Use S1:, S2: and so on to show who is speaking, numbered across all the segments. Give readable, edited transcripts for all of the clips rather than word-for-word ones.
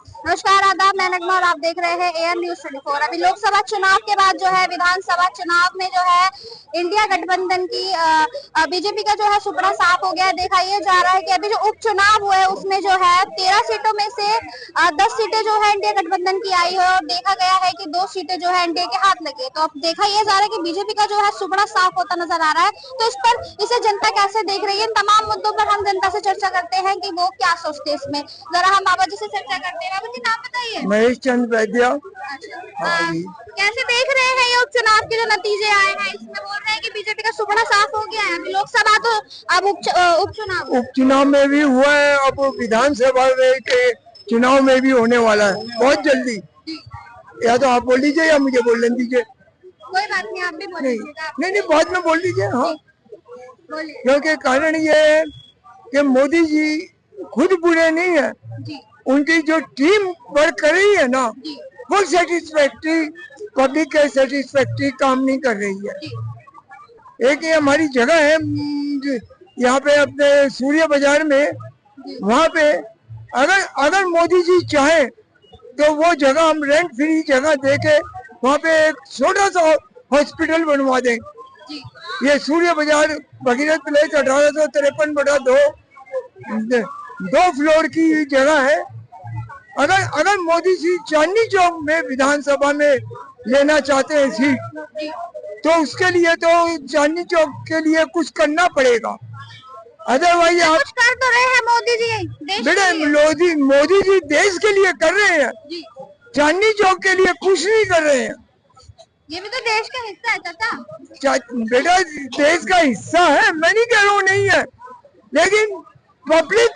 S1: नमस्कार, आदाब, मैं नगमा और आप देख रहे हैं एआर न्यूज 24। अभी लोकसभा चुनाव के बाद जो है विधानसभा चुनाव में जो है इंडिया गठबंधन की बीजेपी का जो है सुपड़ा साफ हो गया है। देखा ये जा रहा है कि अभी जो उपचुनाव हुआ है उसमें जो है 13 सीटों में से 10 सीटें जो है इंडिया गठबंधन की आई है और देखा गया है कि 2 सीटें जो है एनडीए के हाथ लगी है। तो अब देखा यह जा रहा है कि बीजेपी का जो है सुपड़ा साफ होता नजर आ रहा है। तो इस पर इसे जनता कैसे देख रही है, इन तमाम मुद्दों पर हम जनता से चर्चा करते हैं कि वो क्या सोचते हैं इसमें। जरा हम बाबा जी से चर्चा करते हैं। बाबा जी, नाम बताइए।
S2: महेश चंद वैद्य।
S1: कैसे देख रहे हैं ये उपचुनाव के जो नतीजे आए हैं, इसमें बोल रहे हैं कि बीजेपी का सुपड़ा साफ हो गया है। लोकसभा तो अब उपचुनाव
S2: में भी हुआ है, अब विधानसभा के चुनाव में भी होने वाला है बहुत जल्दी। या तो आप बोल लीजिए या मुझे बोलने दीजिए।
S1: कोई बात नहीं, आप भी बोल लीजिएगा।
S2: नहीं, बाद में बोल लीजिए। हाँ, क्योंकि कारण ये है कि मोदी जी खुद बुरे नहीं है, उनकी जो टीम वर्क कर रही है ना वो सेटिस्फैक्ट्री, पब्लिक के सेटिस्फैक्ट्री काम नहीं कर रही है। एक ये हमारी जगह है यहाँ पे अपने सूर्य बाजार में, वहाँ पे अगर मोदी जी चाहे तो वो जगह हम रेंट फ्री जगह देके वहाँ पे एक छोटा सा हॉस्पिटल बनवा दें। ये सूर्य बाजार भगीरथ प्लेस 1853/2 2 फ्लोर की जगह है। अगर मोदी जी चांदनी चौक में विधानसभा में लेना चाहते हैं सीट, तो उसके लिए तो चांदनी चौक के लिए कुछ करना पड़ेगा। अदरवाइज आप
S1: कर तो रहे हैं मोदी जी,
S2: बेटे मोदी जी देश के लिए कर रहे हैं, चांदनी चौक के लिए कुछ नहीं कर रहे हैं।
S1: ये भी तो देश का हिस्सा है चाचा।
S2: बेटा देश का हिस्सा है, मैं नहीं कह रहा हूँ नहीं है, लेकिन पब्लिक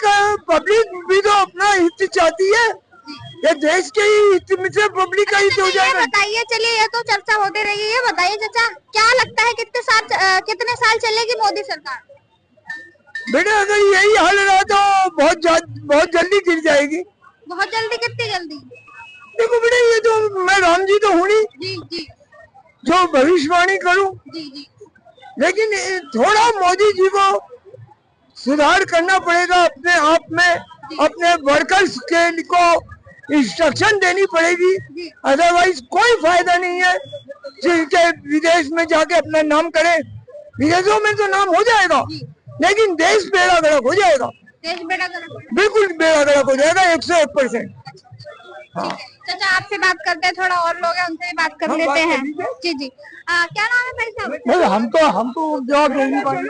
S2: भी तो अपना हित चाहती है। ये देश के हित में से पब्लिक का हित हो जाएगा।
S1: बताइए, चलिए ये तो चर्चा होती रही है, बताइए चाचा क्या लगता है कितने साल चलेगी मोदी सरकार?
S2: बेटा अगर यही हाल रहा तो बहुत जल्दी गिर जाएगी।
S1: बहुत जल्दी? कितनी जल्दी?
S2: देखो बेटा, ये तो मैं राम जी तो हूँ नहीं
S1: जी
S2: जो भविष्यवाणी करूँ, लेकिन थोड़ा मोदी जी को सुधार करना पड़ेगा अपने आप में, अपने वर्कर्स को इंस्ट्रक्शन देनी पड़ेगी। अदरवाइज कोई फायदा नहीं है जिनके विदेश में जाके अपना नाम करे। विदेशों में तो नाम हो जाएगा, लेकिन देश बेड़ा गर्क हो जाएगा। बिल्कुल बेड़ा गर्क हो जाएगा 101%।
S1: चाचा आपसे बात करते हैं, थोड़ा और लोग हैं उनसे भी बात कर लेते हैं। जी क्या नाम है भाई साहब?
S2: हम तो जवाब दे नहीं पाएंगे।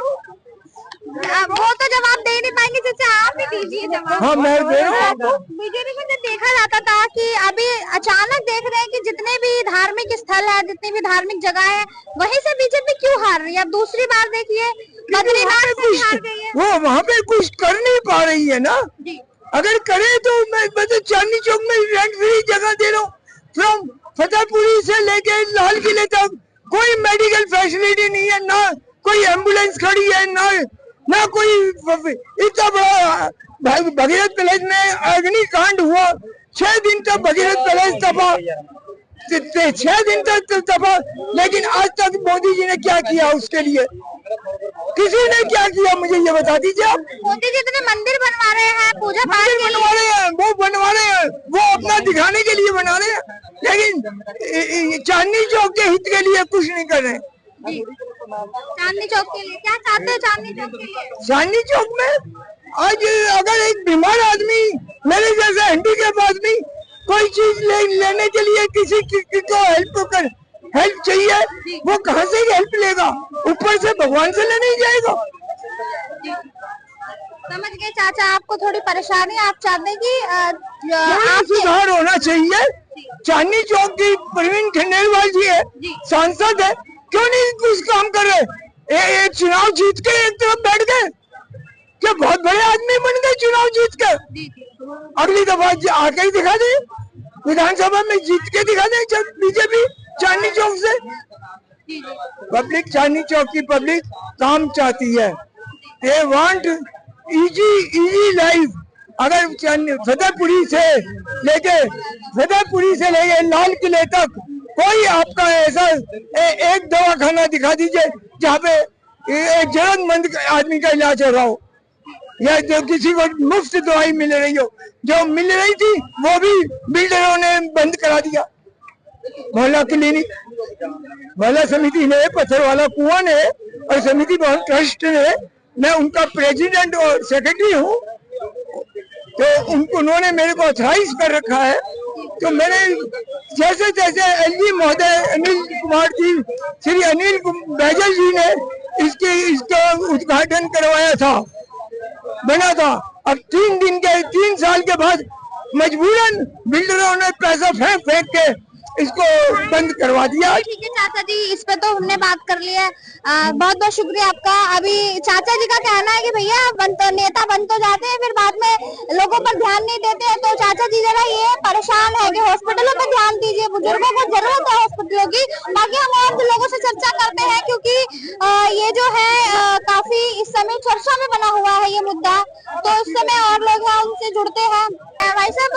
S1: वो तो जवाब दे नहीं पाएंगे चाचा, आप ही दीजिए जवाब।
S2: हाँ, मैं दे रहा हूँ।
S1: बीजेपी में जो देखा जाता था कि अभी अचानक देख रहे हैं कि जितने भी धार्मिक स्थल है, जितनी भी धार्मिक जगह है, वहीं से बीजेपी क्यों हार रही है? अब दूसरी बार देखिए बद्रीनाथ से हार गई है।
S2: वो वहाँ पे कुछ कर नहीं पा रही है ना। अगर करे तो मैं तो चांदनी चौक में रेंट फ्री जगह दे रहा हूँ। फ्रॉम फतेहपुरी से लेके लाल किले तक कोई मेडिकल फैसिलिटी नहीं है, ना कोई एम्बुलेंस खड़ी है, ना कोई। इतना बड़ा भगीरथ पैलेस में अग्निकांड हुआ, 6 दिन तक भगीरथ पैलेस तबाह, 6 दिन तक तबाह, लेकिन आज तक मोदी जी ने क्या किया उसके लिए? किसी ने क्या किया मुझे ये बता दीजिए आप।
S1: मोदी जी इतने मंदिर बनवा रहे हैं, पूजा पाठ
S2: बनवा रहे हैं, वो बनवा रहे हैं, वो अपना दिखाने के लिए बना रहे हैं, लेकिन चांदनी चौक के हित के लिए कुछ नहीं कर रहे हैं।
S1: चांदनी चौक के लिए क्या चाहते हैं? चांदनी चौक के लिए,
S2: चांदनी चौक में आज अगर एक बीमार आदमी, मेरे जैसा हैंडीकैप आदमी कोई चीज लेने के लिए किसी को हेल्प चाहिए, वो कहाँ से हेल्प लेगा? ऊपर से भगवान से लेने ही जाएगा।
S1: समझ गए चाचा, आपको थोड़ी परेशानी, आप चाहते कि
S2: सुधार होना चाहिए। चांदनी चौक की प्रवीण खंडेलवाल जी है, सांसद है, क्यों नहीं कुछ काम कर रहे? चुनाव जीत के एक तरफ बैठ गए, क्या बहुत बड़े आदमी बन गए चुनाव जीत के? अगली दफा आके ही दिखा दे, विधानसभा में जीत के दिखा दे बीजेपी चांदनी चौक से। पब्लिक चांदनी चौक की पब्लिक काम चाहती है, दे वांट इजी लाइफ। अगर फतेहपुरी से लेके लाल किले तक कोई आपका ऐसा एक दवाखाना दिखा दीजिए जहाँ पे एक जरूरतमंद आदमी का इलाज हो रहा हो। या जो किसी को मुफ्त दवाई मिल रही हो, जो मिल रही थी वो भी बिल्डरों ने बंद करा दिया। मोहल्ला क्लिनिक, मोहल्ला समिति ने, पत्थर वाला कुआं ने और समिति भवन ट्रस्ट ने, मैं उनका प्रेसिडेंट और सेक्रेटरी हूँ, तो उन्होंने मेरे को ऑथराइज कर रखा है। तो मैंने जैसे जैसे एलजी महोदय अनिल कुमार जी, श्री अनिल बैजल जी ने इसका उद्घाटन करवाया था, बना था। अब 3 साल के बाद मजबूरन बिल्डरों ने पैसा फेंक फेंक के इसको बंद करवा दिया।
S1: ठीक है चाचा जी, इस पे तो हमने बात कर ली है। बहुत बहुत शुक्रिया आपका। अभी चाचा जी का कहना है कि भैया नेता बन तो जाते हैं, फिर बाद में लोगों पर ध्यान नहीं देते हैं। तो चाचा जी जरा ये परेशान है कि हॉस्पिटलों पर ध्यान दीजिए, बुजुर्गों को जरूरत है हॉस्पिटलों की। बाकी हम और लोगों से चर्चा करते हैं, क्योंकि ये जो है काफी इस समय चर्चा में बना हुआ है ये मुद्दा। तो इस समय और लोग हैं, उनसे जुड़ते हैं। भाई साहब,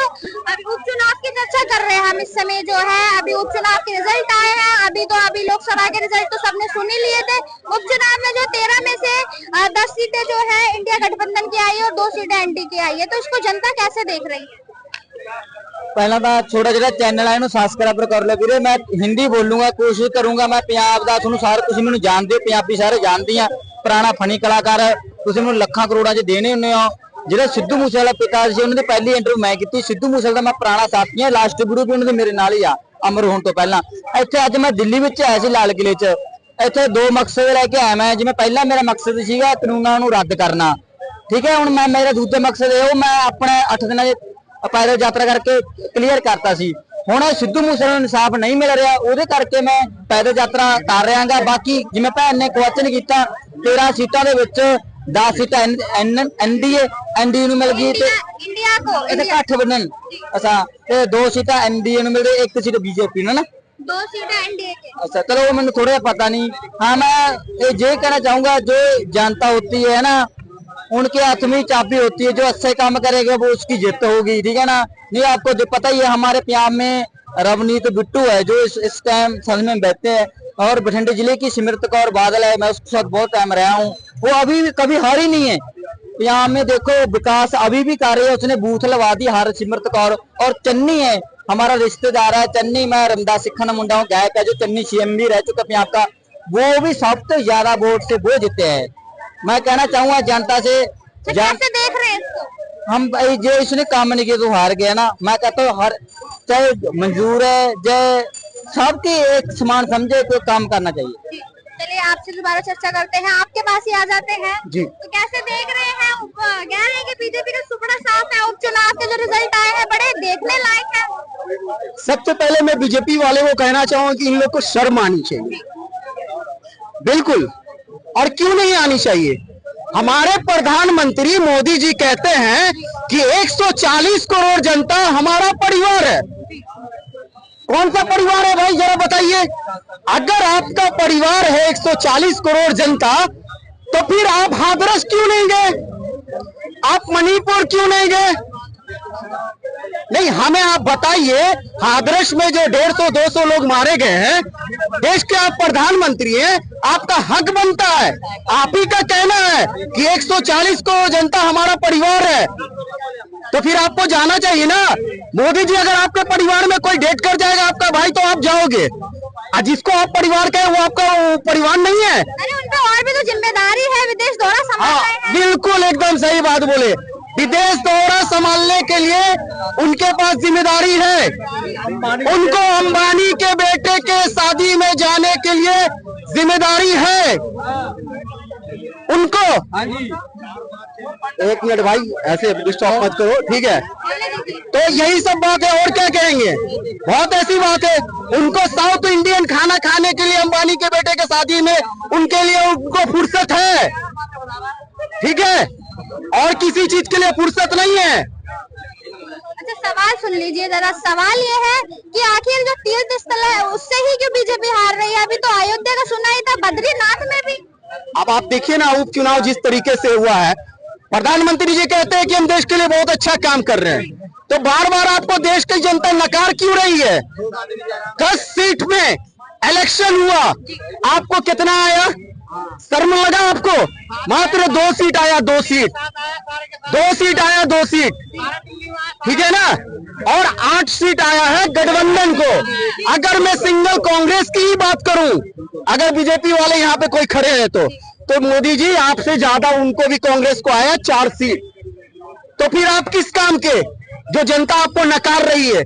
S1: अभी उपचुनाव की चर्चा कर रहे हैं हम इस समय जो है। अभी उपचुनाव के रिजल्ट आए हैं। अभी लोकसभा के रिजल्ट तो सबने सुन ही लिए थे। उपचुनाव में जो 13 में से 10 सीटें जो है इंडिया गठबंधन की आई है और 2 सीटें एनडी की आई है। तो इसको जनता कैसे देख रही है?
S3: पहला तो छोटा जो चैनल है सबसक्राइब कर लो वीरे। मैं हिंदी बोलूंगा, कोशिश करूंगा। मैं पंजाब दा तुहानू सारे तुसीं मैनूं जानदे हो, पंजाबी सारे जानदी आ। पुराना फनी कलाकार है, तुसीं मैनूं लखां करोड़ां च देने हुंदे हो। ਜਿਹੜਾ ਸਿੱਧੂ ਮੂਸੇਵਾਲਾ ਪਿਤਾ ਸੀ, ਉਹਨਾਂ ਦੀ ਪਹਿਲੀ ਇੰਟਰਵਿਊ ਮੈਂ ਕੀਤੀ। ਸਿੱਧੂ ਮੂਸੇਵਾਲਾ ਦਾ ਮੈਂ ਪੁਰਾਣਾ ਸਾਥੀ ਹਾਂ, ਲਾਸਟ ਵੀਡੀਓ ਵੀ ਉਹਨਾਂ ਦੀ ਮੇਰੇ ਨਾਲ ਹੀ ਆ ਅਮਰ ਹੋਣ ਤੋਂ ਪਹਿਲਾਂ। ਇੱਥੇ ਅੱਜ ਮੈਂ ਦਿੱਲੀ ਵਿੱਚ ਆਇਆ ਸੀ, ਲਾਲ ਕਿਲੇ 'ਚ। ਇੱਥੇ 2 ਮਕਸਦ ਲੈ ਕੇ ਆਇਆ ਮੈਂ। ਜਿਵੇਂ ਪਹਿਲਾਂ ਮੇਰਾ ਮਕਸਦ ਸੀਗਾ ਕਾਨੂੰਨਾਂ ਨੂੰ ਰੱਦ ਕਰਨਾ, ਠੀਕ ਹੈ। ਹੁਣ ਮੇਰਾ ਦੂਜਾ ਮਕਸਦ ਇਹ, ਉਹ ਮੈਂ ਆਪਣੇ 8 ਦਿਨਾਂ ਦੀ ਪੈਦਲ ਯਾਤਰਾ ਕਰਕੇ ਕਲੀਅਰ ਕਰਤਾ ਸੀ। ਹੁਣ ਸਿੱਧੂ ਮੂਸੇਵਾਲੇ ਨੂੰ ਇਨਸਾਫ ਨਹੀਂ ਮਿਲ ਰਿਹਾ, ਉਹਦੇ ਕਰਕੇ ਮੈਂ ਪੈਦਲ ਯਾਤਰਾ ਕਰ ਰਿਹਾਗਾ। ਬਾਕੀ ਜਿਵੇਂ ਭੈਣ ਨੇ ਕੁਐਸਚਨ ਕੀਤਾ, 13 ਸੀਟਾਂ ਦੇ ਵਿੱਚ 10 सीटा एनडीए ਨੂੰ ਮਿਲ ਗਈ ਤੇ
S1: इंडिया को
S3: ਇਹਦੇ गठबंधन अच्छा ਤੇ 2 सीटा एनडीए ਨੂੰ ਮਿਲ ਗਈ, 1 सीट बीजेपी ਨੂੰ ना
S1: 2 सीटें एनडीए के।
S3: अच्छा चलो वो मैंने थोड़ा पता नहीं। हाँ मैं ये कहना चाहूंगा, जो जनता होती है ना उनके हाथ में चाबी होती है। जो अच्छे काम करेगा वो उसकी जीत होगी, ठीक है ना। नहीं आपको जो पता ही है हमारे पंजाब में रवनीत बिट्टू है जो इस टाइम संसद में बैठते हैं, और बठिंडे जिले की सिमरत कौर बादल है, मैं उसके साथ बहुत टाइम रहा हूँ। वो अभी भी कभी हारी नहीं है। यहाँ में देखो विकास अभी भी कर रही है, उसने बूथ लगा दी हर सिमरत कौर। और चन्नी है हमारा रिश्तेदार है, चन्नी मैं रमदास सिखा मुंडा हूँ, गायक है, जो चन्नी सीएम भी रह चुका पंजाब का, वो भी सबसे ज्यादा वोट से वो जीते हैं। मैं कहना चाहूंगा जनता से
S1: कैसे देख रहे हैं इसको?
S3: हम जो इसने काम नहीं किया तो हार गया ना। मैं कहता हूँ हर चाहे मंजूर है चाहे सबकी एक समान समझे तो काम करना चाहिए।
S1: चलिए आपसे दोबारा चर्चा करते हैं, आपके पास ही आ जाते हैं
S3: जी।
S1: तो कैसे देख रहे हैं? कह रहे हैं कि बीजेपी का सुपड़ा साफ है, उपचुनाव के जो रिजल्ट आए हैं बड़े देखने लायक है।
S4: सबसे पहले मैं बीजेपी वाले को कहना चाहूंगा कि इन लोग को शर्म आनी चाहिए, बिल्कुल। और क्यों नहीं आनी चाहिए? हमारे प्रधानमंत्री मोदी जी कहते हैं कि 140 करोड़ जनता हमारा परिवार है। कौन सा परिवार है भाई जरा बताइए? अगर आपका परिवार है 140 करोड़ जनता, तो फिर आप हाथरस क्यों नहीं गए? आप मणिपुर क्यों नहीं गए? नहीं, हमें आप बताइए, हाथरस में जो 150-200 लोग मारे गए हैं, देश के आप प्रधानमंत्री हैं, आपका हक बनता है, आप ही का कहना है कि 140 करोड़ जनता हमारा परिवार है, तो फिर आपको जाना चाहिए ना। मोदी जी, अगर आपके परिवार में कोई डेथ कर जाएगा आपका भाई, तो आप जाओगे, और जिसको आप परिवार कहे वो आपका परिवार नहीं है।
S1: अरे उन पे और भी तो जिम्मेदारी है, विदेश दौरा संभाल रहे हैं।
S4: बिल्कुल एकदम सही बात बोले। विदेश दौरा संभालने के लिए उनके पास जिम्मेदारी है। उनको अंबानी के बेटे के शादी में जाने के लिए जिम्मेदारी है उनको। एक मिनट भाई, ऐसे डिस्टर्ब मत करो, ठीक है। तो यही सब बात है, और क्या कहेंगे? बहुत ऐसी बात है। उनको साउथ इंडियन खाना खाने के लिए अंबानी के बेटे के शादी में उनके लिए उनको फुर्सत है, ठीक है, और किसी चीज के लिए फुर्सत नहीं है।
S1: अच्छा सवाल सुन लीजिए जरा। सवाल ये है कि आखिर जो तीर्थ स्थल है उससे ही क्यों बीजेपी हार रही है? अभी तो अयोध्या का सुना ही था, बद्रीनाथ में भी।
S4: अब आप देखिए ना, उपचुनाव जिस तरीके से हुआ है, प्रधानमंत्री जी कहते हैं कि हम देश के लिए बहुत अच्छा काम कर रहे हैं, तो बार बार आपको देश की जनता नकार क्यों रही है? 10 सीट में इलेक्शन हुआ, आपको कितना आया? शर्म लगा आपको? मात्र 2 सीट आया, 2 सीट, 2 सीट आया, 2 सीट, ठीक है ना? और 8 सीट आया है गठबंधन को। अगर मैं सिंगल कांग्रेस की ही बात करूं, अगर बीजेपी वाले यहाँ पे कोई खड़े हैं तो मोदी जी आपसे ज्यादा उनको भी कांग्रेस को आया 4 सीट। तो फिर आप किस काम के, जो जनता आपको नकार रही है?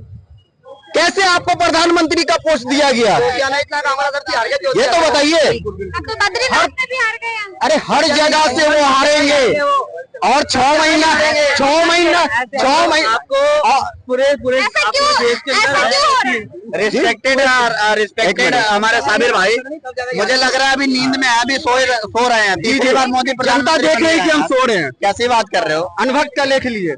S4: कैसे आपको प्रधानमंत्री का पोस्ट दिया गया, ये तो बताइए।
S1: अब तो बद्रीनाथ में भी हार गए हम।
S4: अरे हर जगह से वो हारेंगे, और 6 महीना
S3: पूरे
S1: ऐसा क्यों हो रहा है?
S3: रिस्पेक्टेड हमारे साबिर भाई, मुझे लग रहा है अभी नींद में है, अभी सो रहे हैं। तीसरी बार मोदी
S4: जनता देख रही है कि हम सो रहे हैं।
S3: कैसी बात कर रहे हो?
S4: अनभक्त का लेख लिए।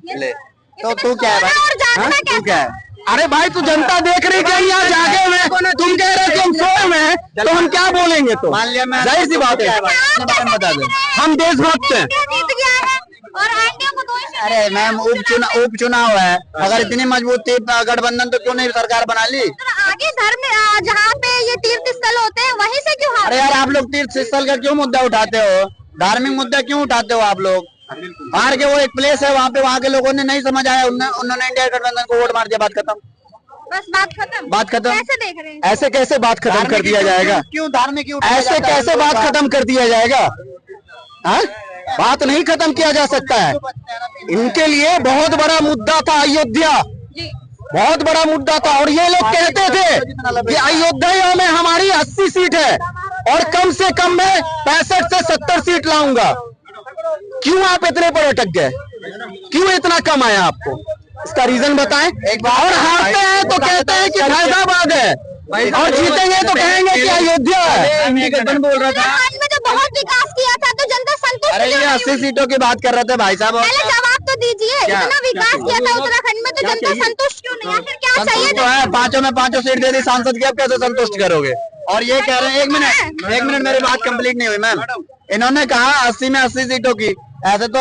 S3: तो तू क्या है
S1: और जागना
S3: भाई? तू क्या है?
S4: अरे भाई तू जनता देख रही है यहाँ जागे हुए, तुम कह रहे हो कि हम सोए हुए हैं, तो हम क्या बोलेंगे? तो
S3: मान लिया मैं,
S4: जाहिर सी बात है,
S3: बता दो।
S4: हम देशभक्त हैं।
S1: इंडिया जीत गया है और एनडीए को 2 ही सीटें
S3: अरे मैम, उपचुनाव है, अगर इतनी मजबूत थी गठबंधन तो क्यों नहीं सरकार बना ली?
S1: तो आगे धर्म जहाँ पे ये तीर्थ स्थल होते हैं वहीं से क्यों हार?
S3: अरे यार, आप लोग तीर्थ स्थल का क्यों मुद्दा उठाते हो? धार्मिक मुद्दा क्यों उठाते हो आप लोग? बाहर के वो एक प्लेस है, वहाँ पे वहाँ के लोगों ने नहीं समझ आया, उन्होंने इंडिया गठबंधन को वोट मार दिया, बात खत्म।
S1: बस बात खत्म।
S3: बात खत्म।
S1: कैसे देख रहे हैं?
S4: ऐसे कैसे बात खत्म कर दिया जाएगा?
S3: क्यों धार्मिक क्यों?
S4: ऐसे कैसे बात खत्म कर दिया जाएगा? हाँ? बात नहीं खत्म किया जा सकता है। इनके लिए बहुत बड़ा मुद्दा था अयोध्या,
S1: जी
S4: बहुत बड़ा मुद्दा था, और ये लोग कहते थे कि अयोध्या में हमारी 80 सीट है और कम से कम मैं 65 से 70 सीट लाऊंगा। क्यों आप इतने पर अटक गए? क्यों इतना कम आया आपको? इसका रीजन बताएं। और हारते हैं तो कहते हैं कि फैजाबाद है, और जीतेंगे तो कहेंगे कि अयोध्या है।
S3: बोल रहा था
S1: आज में जो बहुत विकास किया था तो जनता संतुष्ट
S3: अरे,
S1: क्यों
S3: ये
S1: नहीं
S3: 80
S1: हुई?
S3: सीटों की बात कर रहे थे भाई साहब।
S1: पहले जवाब तो दीजिए।
S3: क्या?
S1: इतना विकास किया था उत्तराखंड में तो जनता संतुष्ट क्यों नहीं? आखिर क्या चाहिए?
S3: संतुष्ट तो है, 5 में 5 सीट दे दी सांसद की, अब कैसे संतुष्ट करोगे? और ये कह रहे हैं, एक मिनट मेरी बात कंप्लीट नहीं हुई मैम। इन्होंने कहा 80 में 80 सीटों की, ऐसे तो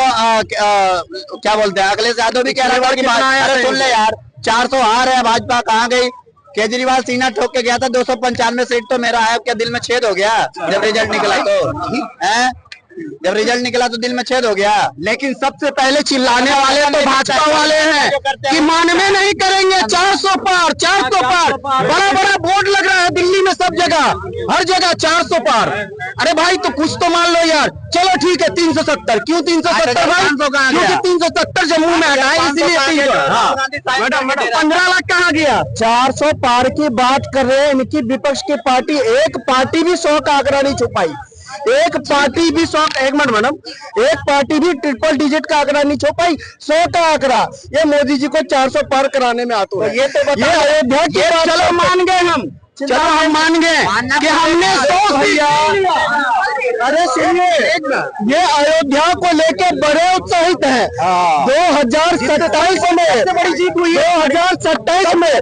S3: क्या बोलते हैं, अखिलेश यादव भी कह रहे हैं कि अरे सुन ले यार, 400 हार है, भाजपा कहाँ गई? केजरीवाल सीना ठोक के गया था, 295 सीट तो मेरा है, क्या दिल में छेद हो गया जब रिजल्ट निकला? तो है, जब रिजल्ट निकला तो दिल में छेद हो गया।
S4: लेकिन सबसे पहले चिल्लाने वाले तो भाजपा वाले हैं कि मानवे नहीं करेंगे। 400 पार, 400 पार, बड़ा बड़ा बोर्ड लग रहा है दिल्ली में, सब जगह, हर जगह 400 पार। अरे भाई तो कुछ तो मान लो यार। चलो ठीक है 370, क्यों 370 भाई? क्योंकि 370 जम्मू में हटा है, इसीलिए 300। मैडम 15 लाख कहाँ गया? 400 पार की बात कर रहे हैं। इनकी विपक्ष की पार्टी, एक पार्टी भी 100 का आंकड़ा नहीं छुपाई, एक पार्टी भी 100, एक मिनट मैडम, एक पार्टी भी ट्रिपल डिजिट का आंकड़ा नहीं छुपाई, 100 का आंकड़ा। ये मोदी जी को 400 पार कराने में आते हैं। ये तो ये अयोध्या की, चलो मान गए हम, चलो हम मान गए कि हमने 100 अरे सुनिए, ये अयोध्या को लेके बड़े उत्साहित है। 2027 में बड़ी जीत हुई, 2027 में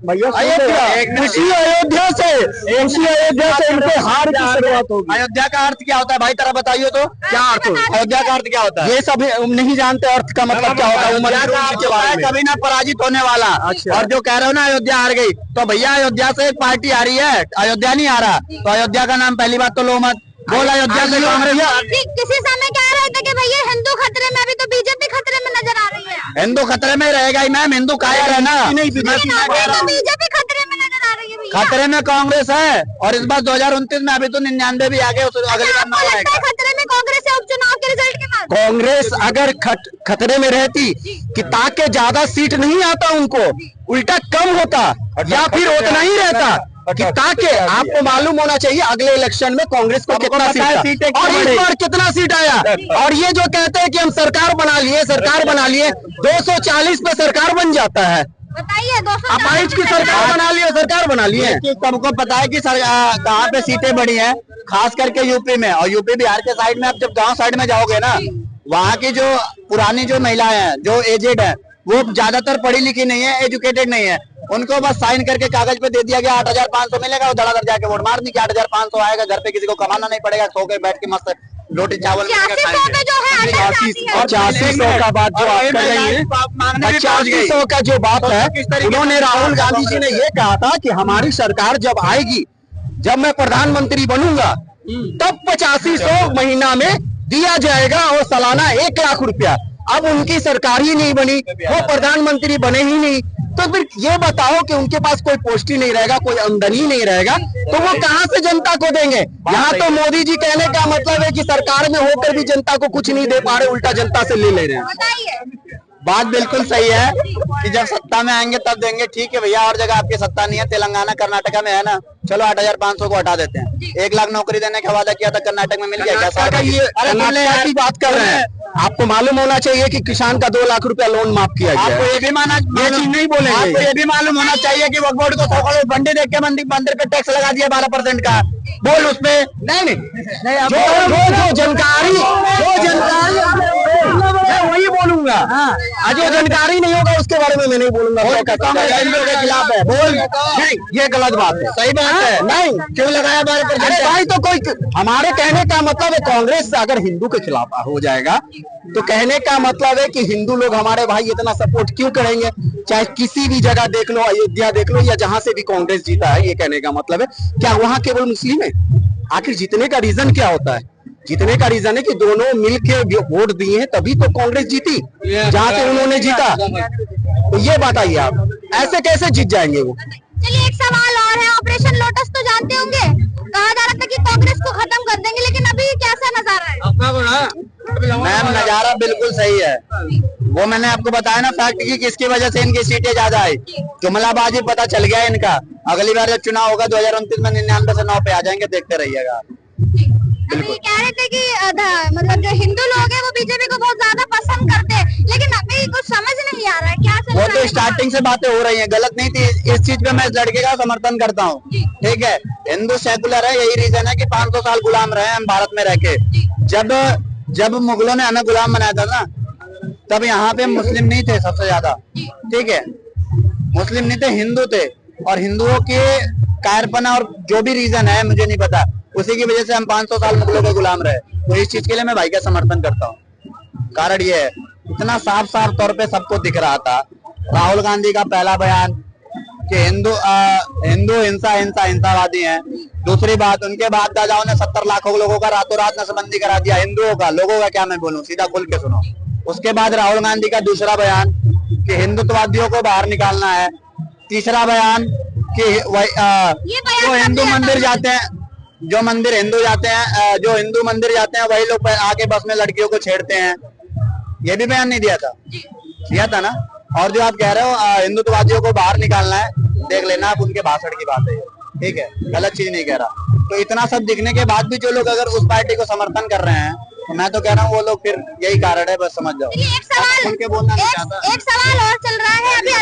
S4: वही अयोध्या, उसी अयोध्या से इनके हार की शुरुआत होगी।
S3: अयोध्या का अर्थ क्या होता है भाई, तरह बताइए तो? क्या अर्थ? अयोध्या का अर्थ क्या होता है?
S4: ये सब नहीं जानते अर्थ का मतलब क्या होता है।
S3: कभी ना पराजित होने वाला। और जो कह रहे हो ना अयोध्या हार गई, तो भैया अयोध्या से एक पार्टी आ रही है, अयोध्या नहीं आ रहा। तो अयोध्या का नाम पहली बात तो लो मत बोल। अयोध्या से कांग्रेस
S1: किसी समय कह रहे थे कि भैया हिंदू खतरे में, अभी तो बीजेपी खतरे में नजर आ रही है।
S3: हिंदू खतरे में रहेगा ही मैम, हिंदू कायर है ना।
S1: बीजेपी खतरे में नजर आ रही है भैया।
S3: खतरे में कांग्रेस है, और इस बार 2029 में अभी तो 99 भी आ गए, अगली बार
S1: आपको लगता है खतरे में कांग्रेस है उपचुनाव के रिजल्ट के बाद?
S4: कांग्रेस अगर खतरे में रहती कि ताकि ज्यादा सीट नहीं आता उनको, उल्टा कम होता, या फिर उतना ही रहता कि ताकि आपको मालूम होना चाहिए अगले इलेक्शन में कांग्रेस को कितना सीट था, और इस बार कितना सीट आया। और ये जो कहते हैं कि हम सरकार बना लिए 240 पे सरकार बन जाता है।
S1: बताइए 240
S4: अपाहिज की सरकार बना लिए।
S3: सबको पता है कि कहाँ पे सीटें बढ़ी हैं, खास करके यूपी में और यूपी बिहार के साइड में। आप जब गांव साइड में जाओगे ना, वहाँ की जो पुरानी जो महिलाएं हैं, जो एजेड है, वो ज्यादातर पढ़ी लिखी नहीं है, एजुकेटेड नहीं है। उनको बस साइन करके कागज पे दे दिया गया 8500 मिलेगा, वो धड़ाधड़ जाके वोट मार दी कि 8500 आएगा, घर पे किसी को कमाना नहीं पड़ेगा, सो के बैठ के मस्त रोटी चावल
S4: 8500 का बात जो आप कर रही है, 8500 का जो बात है, उन्होंने राहुल गांधी जी ने ये कहा था कि हमारी सरकार जब आएगी, जब मैं प्रधानमंत्री बनूंगा, तब 8500 महीना में दिया जाएगा और सालाना 1 लाख रुपया। अब उनकी सरकार ही नहीं बनी, वो प्रधानमंत्री बने ही नहीं, तो फिर ये बताओ कि उनके पास कोई पोस्ट ही नहीं रहेगा, कोई आमदनी नहीं रहेगा, तो वो कहां से जनता को देंगे। यहाँ तो मोदी जी कहने का मतलब है कि सरकार में होकर भी जनता को कुछ नहीं दे पा रहे, उल्टा जनता से ले रहे हैं।
S3: बात बिल्कुल सही है कि जब सत्ता में आएंगे तब देंगे, ठीक है भैया। और जगह आपकी सत्ता नहीं है, तेलंगाना कर्नाटका में है ना, चलो 8500 को हटा देते हैं। 1 लाख नौकरी देने का वादा किया था, कर्नाटक में मिल गया क्या?
S4: कर्नाटक की बात कर रहे हैं। आपको मालूम होना चाहिए कि किसान का 2 लाख रुपया लोन माफ किया गया।
S3: आपको ये भी ये चीज नहीं बोलेंगे, आपको ये भी मालूम होना चाहिए कि वक्फ बोर्ड को 100 करोड़ फंडे देख के मंदिर पे टैक्स लगा दिया 12% का। बोल उसपे नहीं जो जानकारी मैं वही बोलूंगा।
S4: जो जानकारी नहीं होगा उसके बारे में मैं नहीं बोलूंगा।
S3: के खिलाफ है, बोल
S4: नहीं, ये गलत बात है।
S3: सही बात है।
S4: नहीं,
S3: क्यों लगाया 12%?
S4: अरे भाई, तो कोई हमारे कहने का मतलब है कांग्रेस अगर हिंदू के खिलाफ हो जाएगा तो कहने का मतलब है कि हिंदू लोग हमारे भाई इतना सपोर्ट क्यों करेंगे। चाहे किसी भी जगह देख लो, अयोध्या देख लो या जहां से भी कांग्रेस जीता है, ये कहने का मतलब है क्या वहां केवल मुस्लिम है? आखिर जीतने का रीजन क्या होता है? जीतने का रीजन है कि दोनों मिलके वोट दिए हैं, तभी तो कांग्रेस जीती जहां से उन्होंने जीता। तो ये बताइए आप ऐसे कैसे जीत जाएंगे वो?
S1: चलिए एक सवाल और है, ऑपरेशन लोटस तो जानते होंगे, कहा जा रहा था कि कांग्रेस को खत्म कर देंगे, लेकिन अभी कैसा नजारा है?
S3: मैम नजारा बिल्कुल सही है। वो मैंने आपको बताया ना फैक्ट की किसकी वजह से इनकी सीटें ज्यादा आई। जुमलाबाजी पता चल गया इनका। अगली बार जब चुनाव होगा 2029 में 99 से 9 पे आ जाएंगे, देखते रहिएगा।
S1: अभी कह रहे थे कि मतलब जो हिंदू लोग हैं वो बीजेपी को बहुत ज्यादा पसंद करते हैं, लेकिन अभी कुछ समझ नहीं आ रहा है क्या चल
S3: वो
S1: रहा है।
S3: तो स्टार्टिंग से बातें हो रही हैं, गलत नहीं थी। इस चीज पे मैं इस लड़के का समर्थन करता हूँ, ठीक है। हिंदू सेकुलर है, यही रीजन है कि 500 साल गुलाम रहे हम भारत में रह के। जब मुगलों ने हमें गुलाम बनाया था ना, तब यहाँ पे मुस्लिम नहीं थे सबसे ज्यादा, ठीक है। मुस्लिम नहीं थे, हिंदू थे। और हिंदुओं के कायरपना और जो भी रीजन है मुझे नहीं पता, उसी की वजह से हम 500 साल मुगलों के गुलाम रहे। तो इस चीज के लिए मैं भाई का समर्थन करता हूँ। कारण ये है, इतना साफ साफ तौर पे सबको दिख रहा था। राहुल गांधी का पहला बयान कि हिंदू हिंसावादी हैं। दूसरी बात, उनके बाद दादाओं ने 70 लाख लोगों का रातों रात नसबंदी करा दिया, हिंदुओं का। लोगों का क्या मैं बोलूं, सीधा खुल के सुनो। उसके बाद राहुल गांधी का दूसरा बयान कि हिंदुत्ववादियों को बाहर निकालना है। तीसरा बयान कि जो हिंदू मंदिर जाते हैं, जो हिंदू मंदिर जाते हैं वही लोग आके बस में लड़कियों को छेड़ते हैं। ये भी बयान नहीं दिया था ना। और जो आप कह रहे हो हिंदुत्ववादियों को बाहर निकालना है, देख लेना आप, उनके भाषण की बात है, ठीक है, गलत चीज नहीं कह रहा। तो इतना सब दिखने के बाद भी जो लोग अगर उस पार्टी को समर्थन कर रहे हैं, तो मैं तो कह रहा हूँ वो लोग फिर यही कारण है, बस समझ जाओ।
S1: एक सवाल और चल रहा है। अभी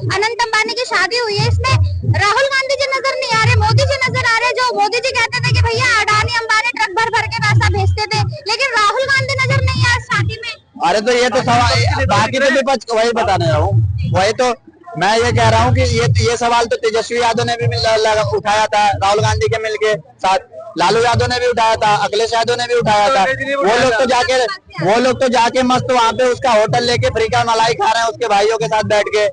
S1: अनंत अंबानी की शादी हुई है, इसमें राहुल गांधी जी नजर नहीं आ रहे, मोदी जी नजर आ रहे। जो मोदी जी कहते थे कि भैया अडानी अंबानी ट्रक भर भर के पैसा भेजते थे, लेकिन राहुल गांधी नजर नहीं आए शादी में।
S3: अरे तो ये तो सवाल बाकी तो विपक्ष वही बताने रहा हूँ। वही तो मैं ये कह रहा हूँ कि ये सवाल तो तेजस्वी यादव ने भी उठाया था, राहुल गांधी के मिलके साथ। लालू यादव ने भी उठाया था, अखिलेश यादव ने भी उठाया था। वो लोग तो जाके मस्त वहाँ पे उसका होटल लेके फ्री का मलाई खा रहे हैं उसके भाइयों के साथ बैठ के।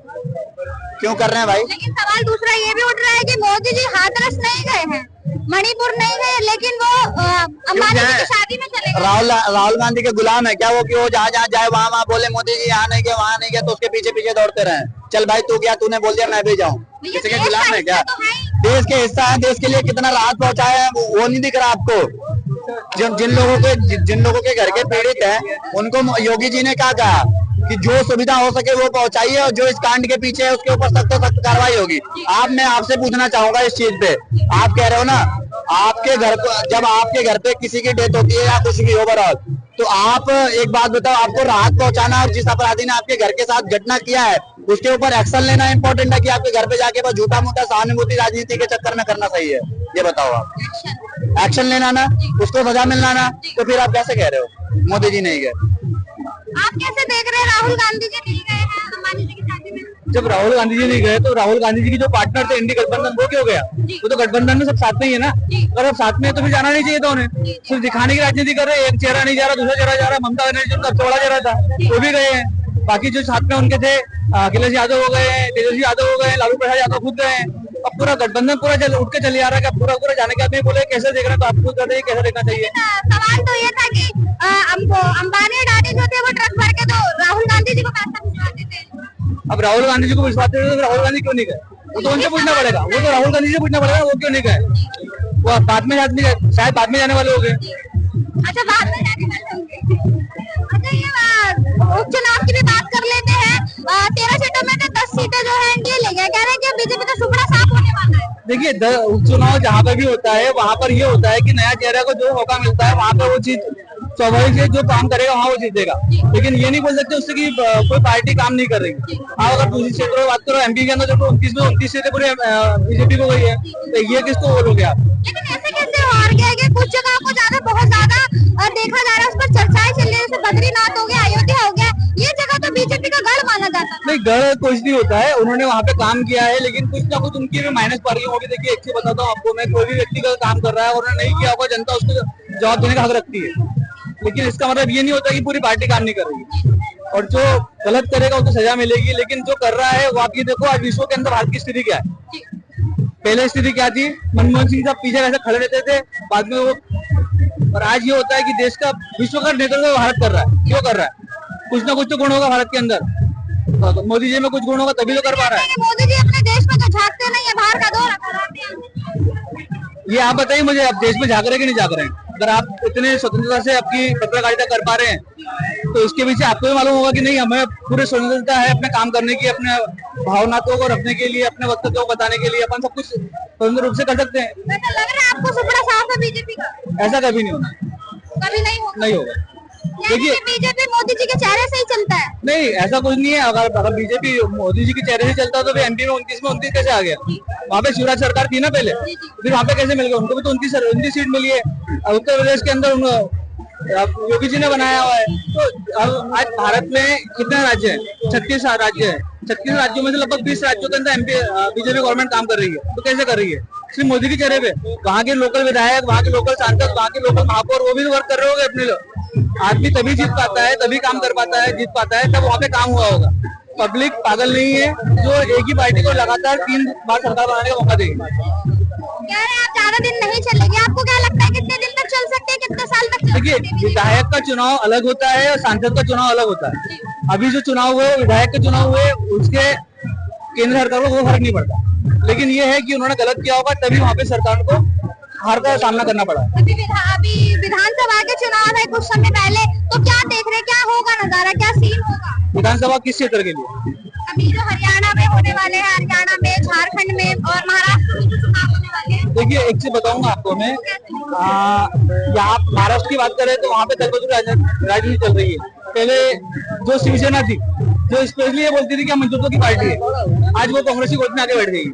S3: क्यों कर रहे हैं भाई?
S1: लेकिन सवाल दूसरा ये भी उठ रहा है कि मोदी जी हाथरस नहीं गए हैं, मणिपुर नहीं गए, लेकिन वो अंबानी जी की शादी में चले गए।
S3: राहुल गांधी के गुलाम है क्या वो? कि वो जहाँ जाए वहाँ बोले मोदी जी यहाँ नहीं गए, वहाँ नहीं गए, तो उसके पीछे पीछे दौड़ते रहे। चल भाई तू गया, तूने बोल दिया मैं भी जाऊँ, किसी के गुलाम है क्या? देश के हिस्सा है, देश के लिए कितना राहत पहुंचाया है वो नहीं दिख रहा आपको? जिन लोगों के घर के पीड़ित हैं उनको योगी जी ने क्या कहा कि जो सुविधा हो सके वो पहुंचाइए, और जो इस कांड के पीछे है उसके ऊपर सख्त से सख्त कार्रवाई होगी। मैं आपसे पूछना चाहूंगा इस चीज पे, आप कह रहे हो ना आपके घर को, जब आपके घर पे किसी की डेथ होती है या कुछ भी ओवरऑल, तो आप एक बात बताओ, आपको राहत पहुंचाना और जिस अपराधी ने आपके घर के साथ घटना किया है उसके ऊपर एक्शन लेना इंपॉर्टेंट है कि आपके घर पे जाके बस झूठा मूठा सहानुभूति राजनीति के चक्कर में करना सही है? ये बताओ आप। एक्शन लेना ना, उसको सजा मिलना ना, तो फिर आप कैसे कह रहे हो मोदी जी नहीं गए?
S1: आप कैसे देख रहे हैं राहुल गांधी जी नहीं गए हैं अंबानी जी की शादी में?
S5: जब राहुल गांधी जी नहीं गए तो राहुल गांधी जी की जो पार्टनर थे इंडी गठबंधन, वो क्यों गया? वो तो गठबंधन में सब साथ में ही है ना। अगर सब साथ में है तो फिर जाना नहीं चाहिए था उन्हें। सिर्फ दिखाने की राजनीति कर रहे हैं, एक चेहरा नहीं जा रहा, दूसरा चेहरा जा रहा। ममता बनर्जी उनका चौड़ा चेहरा था, वो भी गए हैं। बाकी जो साथ में उनके थे, अखिलेश यादव हो गए, तेजस्वी यादव हो गए, लालू प्रसाद यादव खुद गए हैं, अब पूरा गठबंधन पूरा उठ के चले आ रहा है कि पूरा पूरा जाने के आदमी बोले कैसे देख रहे हैं, तो आपको कहते हैं कैसे देखना चाहिए।
S1: सवाल तो ये था कि अंबानी अडानी जो थे वो ट्रक भर के तो राहुल गांधी जी को पैसा भिजवाते थे।
S5: अब राहुल गांधी जी को विश्वास थे तो राहुल गांधी क्यों नहीं गए? वो तो उनसे पूछना पड़ेगा, वो तो राहुल गांधी से पूछना पड़ेगा वो क्यों नहीं गए। वो बाद में शायद बाद में जाने वाले हो गए।
S1: अच्छा, बाद में जाने वाले होंगे। अच्छा, ये उपचुनाव की भी बात कर लेते हैं। 13 सीटों में तो 10 सीटें जो है एनडीए ले गया, कह रहे हैं कि बीजेपी का सुपड़ा साफ होने वाला है।
S5: देखिए, उपचुनाव जहाँ पर भी होता है वहाँ पर ये होता है कि नया चेहरा को जो मौका मिलता है वहाँ पर वो चीज स्वाभाविक से जो काम करेगा वहाँ वो जीतेगा। लेकिन ये नहीं बोल सकते उससे कि कोई पार्टी काम नहीं कर रही। आप अगर दूसरी क्षेत्रों में बात करो, एमपी के अंदर जो 29 सीटें पूरे बीजेपी को गई है, तो ये किसको बोलोगे आप?
S1: लेकिन ऐसे कैसे हार गया कि कुछ जगह को ज्यादा बहुत ज्यादा देखा जा रहा है, उस पर चर्चाएं चल रही है, जैसे बद्रीनाथ हो गया, अयोध्या हो गया, ये जगह तो बीजेपी का गढ़ माना जाता है।
S5: नहीं, गढ़ कुछ नहीं होता है, उन्होंने वहाँ पे काम किया है, लेकिन कुछ ना कुछ उनकी भी माइनस पार्टियां होगी। देखिए, एक चीज बताता हूँ आपको, मैं कोई भी व्यक्ति का काम कर रहा है और उन्होंने नहीं किया होगा, जनता उसको जवाब देने का हक रखती है। लेकिन इसका मतलब ये नहीं होता कि पूरी पार्टी काम नहीं कर रही है, और जो गलत करेगा उसको सजा मिलेगी। लेकिन जो कर रहा है वो आप ये देखो, आज विश्व के अंदर भारत की स्थिति क्या है। पहले स्थिति क्या थी, मनमोहन सिंह साहब पीछे ऐसे खड़े रहते थे, बाद में वो, और आज ये होता है कि देश का विश्व का नेतृत्व भारत कर रहा है। क्यों कर रहा है? कुछ ना कुछ तो गुण होगा भारत के अंदर, मोदी जी में कुछ गुण होगा तभी तो कर पा रहा है।
S1: मोदी जी अपने देश में तो झांकते नहीं है, बाहर का दौरा कराते हैं।
S5: ये आप बताइए मुझे, आप देश में झाँक रहे हैं कि नहीं झाँक रहे हैं? अगर आप इतने स्वतंत्रता से आपकी पत्रकारिता कर पा रहे हैं तो इसके पीछे आपको भी मालूम होगा कि नहीं, हमें पूरी स्वतंत्रता है अपने काम करने की, अपने भावनाओं को रखने के लिए, अपने वक्तव्यों को बताने के लिए अपन सब कुछ स्वतंत्र रूप से कर सकते हैं।
S1: वैसे लग रहा है आपको सुपड़ा साफ है बीजेपी का?
S5: ऐसा कभी नहीं होना,
S1: कभी नहीं होगा।
S5: नहीं होगा।
S1: देखिए, बीजेपी मोदी जी के चेहरे से ही चलता है।
S5: नहीं, ऐसा कुछ नहीं है। अगर बीजेपी मोदी जी के चेहरे से चलता तो एमपी में 29 कैसे आ गया? वहाँ पे शिवराज सरकार थी ना पहले, फिर वहाँ पे कैसे मिल गया? उनको भी तो 29 सीट मिली है। उत्तर प्रदेश के अंदर योगी जी ने बनाया हुआ है। तो आज भारत में कितने राज्य हैं? 36 राज्य है। 36 राज्यों में से लगभग 20 राज्यों के अंदर बीजेपी गवर्नमेंट काम कर रही है। तो कैसे कर रही है? सिर्फ मोदी के चेहरे पे। वहाँ के लोकल विधायक, वहाँ के लोकल सांसद, वहाँ के लोकल महापौर, वो भी वर्क कर रहे होंगे अपने लोग। आदमी तभी जीत पाता है, तभी काम कर पाता है, जीत पाता है, तब वहाँ पे काम हुआ होगा। पब्लिक पागल नहीं है जो एक ही पार्टी को लगातार 3 बार सरकार बनाने का मौका देगी।
S1: कह रहे हैं आप ज्यादा दिन नहीं चलेंगे, आपको क्या लगता है कितने दिन तक चल सकते हैं, कितने साल तक?
S5: देखिए, विधायक का चुनाव अलग होता है और सांसद का चुनाव अलग होता है। अभी जो चुनाव हुए, विधायक के चुनाव हुए, उसके केंद्र सरकार को वो फर्क नहीं पड़ता। लेकिन ये है कि उन्होंने गलत किया होगा, तभी वहाँ पे सरकार को हार का सामना करना पड़ा।
S1: अभी विधानसभा के चुनाव है कुछ समय पहले, तो क्या देख रहे, क्या होगा नजारा, क्या सीन होगा?
S5: विधानसभा किस क्षेत्र के लिए?
S1: अभी जो हरियाणा में होने वाले हैं, हरियाणा में, झारखंड में और महाराष्ट्र में जो चुनाव होने वाले हैं।
S5: देखिए, एक चीज बताऊंगा आपको मैं, यहाँ महाराष्ट्र की बात करें तो वहाँ पे दलबदलू राजनीति चल रही है। पहले जो शिवसेना थी, जो स्पेशली ये बोलती थी कि हम हिंदुत्व की पार्टी है, आज वो कांग्रेस की गोद में आगे बैठ गई।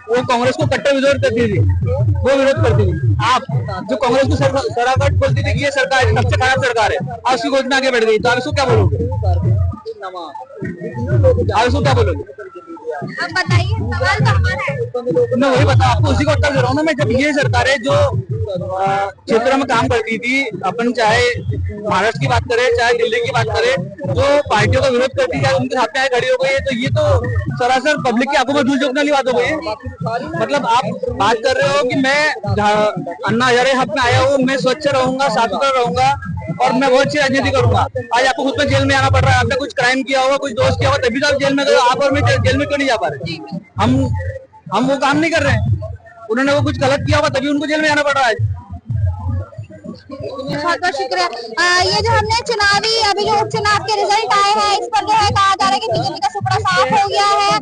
S5: वो कांग्रेस को कट्टर विरोध करती थी, वो विरोध करती थी। आप जो कांग्रेस को सराकट बोलती थी कि ये सरकार सबसे खराब सरकार है, आज उसकी गोद में आगे बैठ गई। तो आप इसको क्या बोलोगे? आप इसको क्या बोलोगे?
S1: अब बताइए, सवाल तो हमारा है।
S5: मैं वही बता, आपको उसी को उत्तर दे रहा हूँ ना मैं। जब ये सरकारें जो क्षेत्र में काम करती थी, अपन चाहे महाराष्ट्र की बात करें, चाहे दिल्ली की बात करें, जो पार्टियों का विरोध करती है उनके साथ में खड़ी हो गई है, तो ये तो सरासर पब्लिक की आंखों में धूल झोंकने वाली बात हो गई है। मतलब आप बात कर रहे हो कि मैं अन्ना हजारे हक में आया हूँ, मैं स्वच्छ रहूंगा, साफ सुथरा रहूंगा और मैं बहुत अच्छी राजनीति करूंगा। आज आपको खुद में जेल में आना पड़ रहा है, आपने कुछ क्राइम किया होगा, कुछ दोस्त किया होगा, तभी तो आप जेल में गए। आप और मैं जेल में क्यों नहीं जा पा रहे? हम वो काम नहीं कर रहे हैं। उन्होंने वो कुछ गलत किया होगा तभी उनको जेल में आना पड़ रहा है।
S1: बहुत बहुत शुक्रिया। ये जो हमने चुनावी अभी जो उपचुनाव के रिजल्ट आए हैं, इस पर जो है कहा जा रहा है कि बीजेपी का सुपड़ा साफ हो गया है,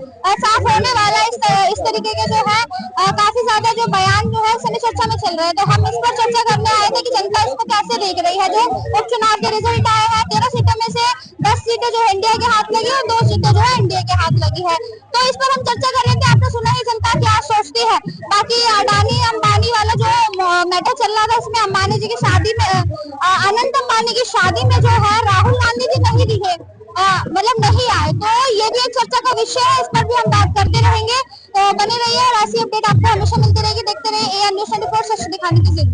S1: साफ होने वाला है। इस तरीके के जो है काफी ज्यादा जो बयान जो है सभी चर्चा में चल रहे हैं। तो हम इस पर चर्चा करने आए थे कि जनता इसको कैसे देख रही है। जो उपचुनाव के रिजल्ट आए हैं, 13 सीटों में से 10 सीटें जो एनडीए के हाथ लगी और 2 सीटें जो है एनडीए के हाथ लगी है। तो इस पर हम चर्चा कर रहे थे, आपने सुना ही जनता क्या सोचती है। बाकी अडानी अंबानी वाला जो मैटर चल रहा था, उसमें अंबानी जी की शादी में, अनंत अंबानी की शादी में जो है राहुल गांधी जी नहीं दिखे, मतलब नहीं आए। तो ये भी एक चर्चा का विषय है, इस पर भी हम बात करते रहेंगे। तो बने रहिए और ऐसी अपडेट आपको हमेशा मिलती रहेगी। देखते रहिए AR News 24 सच दिखाने की जिद।